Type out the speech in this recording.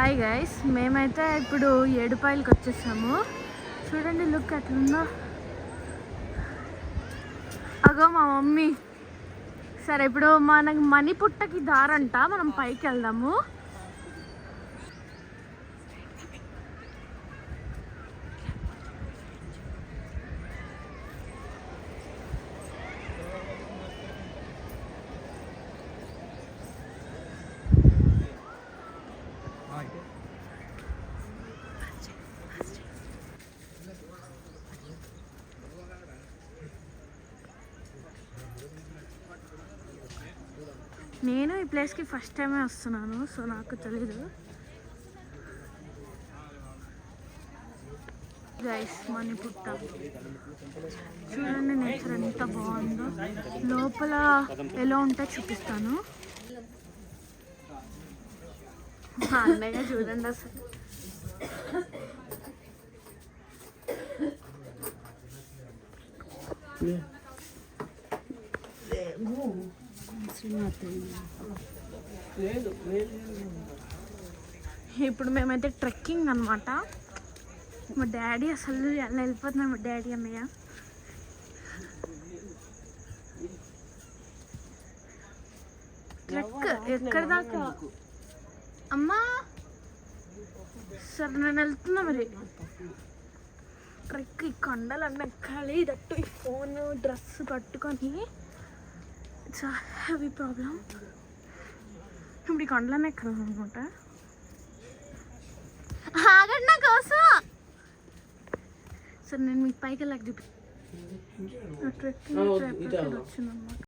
Hi guys, మేమైతే ఇప్పుడు ఏడుపాయలకి వచ్చేసాము. చూడండి లుక్ ఎట్లుందో. అగో మా మమ్మీ. సరే, ఇప్పుడు మనకి మణిపుట్టకి దారంట, మనం పైకి వెళ్దాము. నేను ఈ ప్లేస్కి ఫస్ట్ టైమే వస్తున్నాను, సో నాకు తెలీదు. గైస్, మణిపుట్ట చూడండి, నేచర్ ఎంత బాగుందో. లోపల ఎలా ఉంటే చూపిస్తాను. అన్నయ్య చూడండి అసలు. ఇప్పుడు మేమైతే ట్రెక్కింగ్ అనమాట. మా డాడీ అసలు ఎలా వెళ్ళిపోతున్నాడు. మా డాడీ అన్నయ్య ట్రెక్ ఎక్కడి దాకా అమ్మా? సరే, నేను వెళ్తున్నా. మరి ట్రెక్ ఈ కొండలన్నీ ఎక్కాలి. దట్టు ఈ ఫోన్ డ్రెస్ పట్టుకొని ఇట్స్ హెవీ ప్రాబ్లం. ఇప్పుడు ఈ కొండలన్నీ ఎక్కాలన్నమాట. ఆగండి నా కోసం. సరే, నేను మీకు పైకి వెళ్ళాక చూపి. ట్రెక్కింగ్ వచ్చిందన్నమాట.